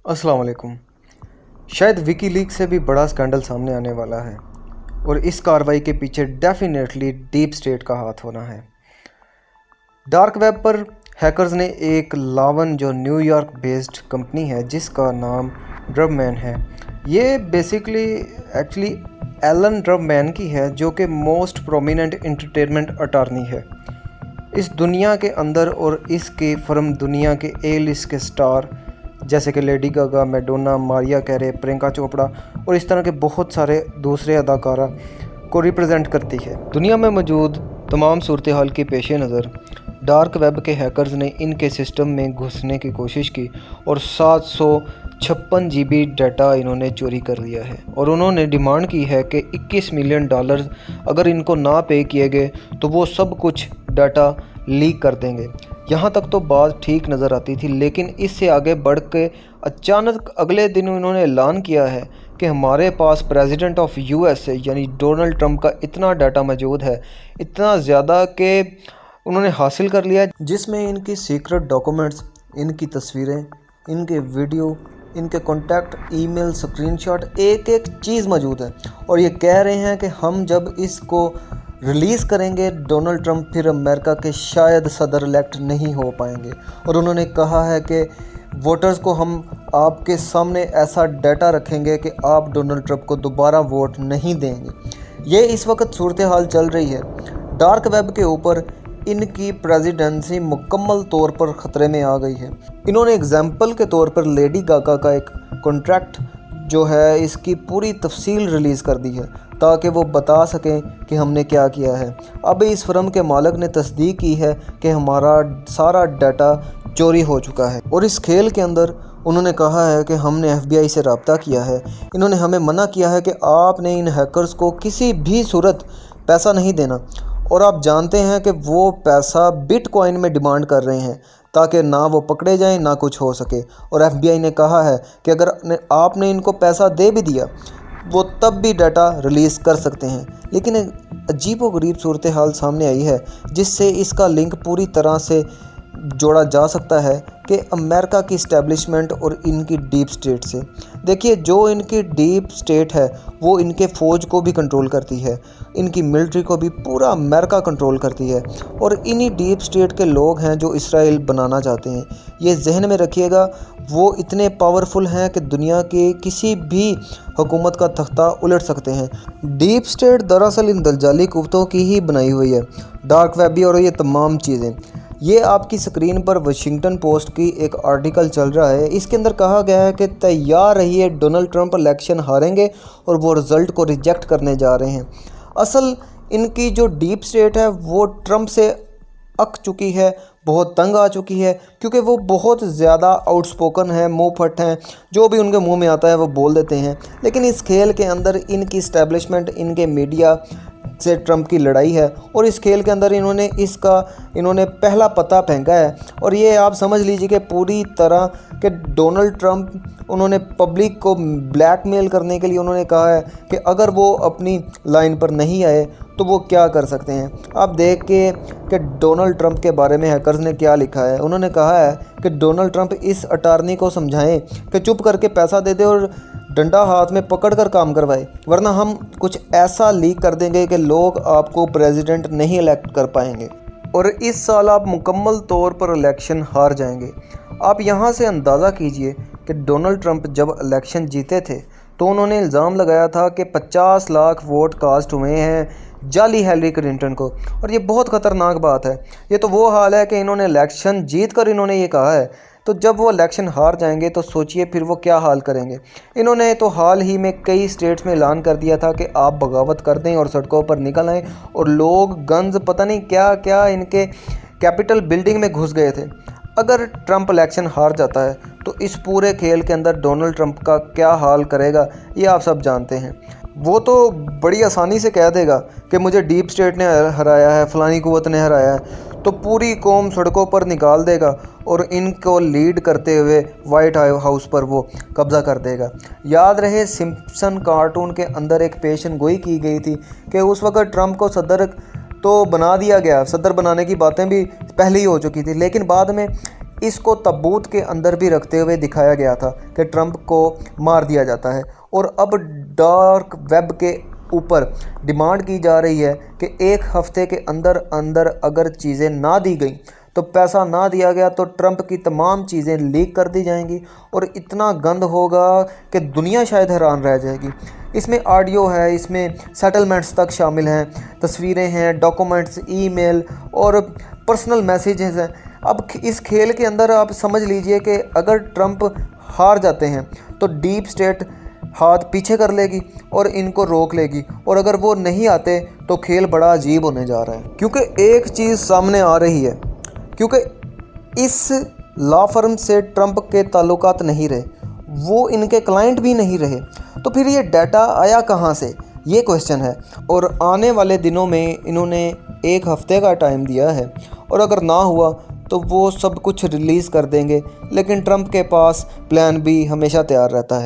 अस्सलाम वालेकुम। शायद विकीलीक से भी बड़ा स्कैंडल सामने आने वाला है और इस कार्रवाई के पीछे डेफिनेटली डीप स्टेट का हाथ होना है। डार्क वेब पर हैकर्स ने एक लावन जो न्यूयॉर्क बेस्ड कंपनी है जिसका नाम ड्रबमैन है, ये बेसिकली एक्चुअली एलन ड्रबमैन की है जो कि मोस्ट प्रोमिनेंट एंटरटेनमेंट अटॉर्नी है इस दुनिया के अंदर। और इसके फर्म दुनिया के ए लिस्ट के स्टार जैसे कि Lady Gaga, Madonna, Mariah Carey, Priyanka Chopra और इस तरह के बहुत सारे दूसरे अदाकारा को रिप्रेजेंट करती है। दुनिया में मौजूद तमाम सूरत हाल के पेश नज़र डार्क वेब के हैकर्स ने इनके सिस्टम में घुसने की कोशिश की और 756 GB डाटा इन्होंने चोरी कर लिया है और उन्होंने डिमांड की है कि $21 मिलियन अगर इनको ना पे किए गए तो वो सब कुछ डाटा लीक कर देंगे। यहाँ तक तो बात ठीक नज़र आती थी, लेकिन इससे आगे बढ़ के अचानक अगले दिन इन्होंने ऐलान किया है कि हमारे पास प्रेसिडेंट ऑफ US यानी डोनाल्ड ट्रंप का इतना डाटा मौजूद है, इतना ज़्यादा कि उन्होंने हासिल कर लिया, जिसमें इनकी सीक्रेट डॉक्यूमेंट्स, इनकी तस्वीरें, इनके वीडियो, इनके कॉन्टैक्ट, ईमेल, स्क्रीनशॉट, एक एक चीज़ मौजूद है। और ये कह रहे हैं कि हम जब इसको रिलीज़ करेंगे डोनाल्ड ट्रंप फिर अमेरिका के शायद सदर इलेक्ट नहीं हो पाएंगे। और उन्होंने कहा है कि वोटर्स को हम आपके सामने ऐसा डाटा रखेंगे कि आप डोनाल्ड ट्रंप को दोबारा वोट नहीं देंगे। ये इस वक्त सूरत हाल चल रही है। डार्क वेब के ऊपर इनकी प्रेसिडेंसी मुकम्मल तौर पर ख़तरे में आ गई है। इन्होंने एग्जाम्पल के तौर पर लेडी गागा का एक कॉन्ट्रैक्ट जो है इसकी पूरी तफसील रिलीज़ कर दी है ताकि वो बता सकें कि हमने क्या किया है। अब इस फर्म के मालिक ने तस्दीक की है कि हमारा सारा डाटा चोरी हो चुका है और इस खेल के अंदर उन्होंने कहा है कि हमने FBI से रब्ता किया है। इन्होंने हमें मना किया है कि आपने इन हैकर्स को किसी भी सूरत पैसा नहीं देना और आप जानते हैं कि वो पैसा बिटकॉइन में डिमांड कर रहे हैं ताकि ना वो पकड़े जाएं ना कुछ हो सके। और FBI ने कहा है कि अगर आपने इनको पैसा दे भी दिया वो तब भी डाटा रिलीज़ कर सकते हैं। लेकिन एक अजीब व गरीब सूरत हाल सामने आई है जिससे इसका लिंक पूरी तरह से जोड़ा जा सकता है कि अमेरिका की इस्टेब्लिशमेंट और इनकी डीप स्टेट से। देखिए, जो इनकी डीप स्टेट है वो इनके फ़ौज को भी कंट्रोल करती है, इनकी मिलिट्री को भी पूरा अमेरिका कंट्रोल करती है और इन्हीं डीप स्टेट के लोग हैं जो इसराइल बनाना चाहते हैं। ये जहन में रखिएगा, वो इतने पावरफुल हैं कि दुनिया के किसी भी हुकूमत का तख्ता उलट सकते हैं। डीप स्टेट दरअसल इन दलजाली कुव्वतों की ही बनाई हुई है, डार्क वेब भी और ये तमाम चीज़ें। ये आपकी स्क्रीन पर वाशिंगटन पोस्ट की एक आर्टिकल चल रहा है। इसके अंदर कहा गया है कि तैयार रहिए, डोनाल्ड ट्रंप इलेक्शन हारेंगे और वो रिज़ल्ट को रिजेक्ट करने जा रहे हैं। असल इनकी जो डीप स्टेट है वो ट्रंप से अक चुकी है, बहुत तंग आ चुकी है, क्योंकि वो बहुत ज़्यादा आउटस्पोकन है, मुँह फट हैं, जो भी उनके मुंह में आता है वो बोल देते हैं। लेकिन इस खेल के अंदर इनकी इस्टेब्लिशमेंट, इनके मीडिया से ट्रंप की लड़ाई है और इस खेल के अंदर इन्होंने पहला पता फेंका है। और ये आप समझ लीजिए कि पूरी तरह के डोनाल्ड ट्रंप उन्होंने पब्लिक को ब्लैकमेल करने के लिए उन्होंने कहा है कि अगर वो अपनी लाइन पर नहीं आए तो वो क्या कर सकते हैं। आप देख के कि डोनाल्ड ट्रंप के बारे में हैकर्स ने क्या लिखा है। उन्होंने कहा है कि डोनाल्ड ट्रंप इस अटॉर्नी को समझाएं कि चुप करके पैसा दे दे और डंडा हाथ में पकड़कर काम करवाए, वरना हम कुछ ऐसा लीक कर देंगे कि लोग आपको प्रेसिडेंट नहीं इलेक्ट कर पाएंगे और इस साल आप मुकम्मल तौर पर इलेक्शन हार जाएंगे। आप यहाँ से अंदाज़ा कीजिए कि डोनाल्ड ट्रंप जब इलेक्शन जीते थे तो उन्होंने इल्ज़ाम लगाया था कि 50 लाख वोट कास्ट हुए हैं जाली हिलरी क्लिंटन को, और ये बहुत ख़तरनाक बात है। ये तो वो हाल है कि इन्होंने इलेक्शन जीत कर इन्होंने ये कहा है, तो जब वो इलेक्शन हार जाएंगे तो सोचिए फिर वो क्या हाल करेंगे। इन्होंने तो हाल ही में कई स्टेट्स में ऐलान कर दिया था कि आप बगावत कर दें और सड़कों पर निकल आएँ, और लोग गन्स पता नहीं क्या क्या इनके कैपिटल बिल्डिंग में घुस गए थे। अगर ट्रंप इलेक्शन हार जाता है तो इस पूरे खेल के अंदर डोनाल्ड ट्रंप का क्या हाल करेगा ये आप सब जानते हैं। वो तो बड़ी आसानी से कह देगा कि मुझे डीप स्टेट ने हराया है, फलानी कुव्वत ने हराया है, तो पूरी कौम सड़कों पर निकाल देगा और इनको लीड करते हुए वाइट हाउस पर वो कब्ज़ा कर देगा। याद रहे सिम्पसन कार्टून के अंदर एक पेशन गोई की गई थी कि उस वक्त ट्रंप को सदर तो बना दिया गया, सदर बनाने की बातें भी पहले ही हो चुकी थी, लेकिन बाद में इसको ताबूत के अंदर भी रखते हुए दिखाया गया था कि ट्रंप को मार दिया जाता है। और अब डार्क वेब के ऊपर डिमांड की जा रही है कि 1 हफ्ते के अंदर अंदर अगर चीज़ें ना दी गई, तो पैसा ना दिया गया, तो ट्रंप की तमाम चीज़ें लीक कर दी जाएंगी और इतना गंद होगा कि दुनिया शायद हैरान रह जाएगी। इसमें ऑडियो है, इसमें सेटलमेंट्स तक शामिल हैं, तस्वीरें हैं, डॉक्यूमेंट्स, ईमेल और पर्सनल मैसेजेस हैं। अब इस खेल के अंदर आप समझ लीजिए कि अगर ट्रंप हार जाते हैं तो डीप स्टेट हाथ पीछे कर लेगी और इनको रोक लेगी, और अगर वो नहीं आते तो खेल बड़ा अजीब होने जा रहा है। क्योंकि एक चीज़ सामने आ रही है, क्योंकि इस लॉ फर्म से ट्रंप के ताल्लुकात नहीं रहे, वो इनके क्लाइंट भी नहीं रहे, तो फिर ये डाटा आया कहाँ से, ये क्वेश्चन है। और आने वाले दिनों में इन्होंने 1 हफ्ते का टाइम दिया है, और अगर ना हुआ तो वो सब कुछ रिलीज़ कर देंगे, लेकिन ट्रंप के पास प्लान बी हमेशा तैयार रहता है।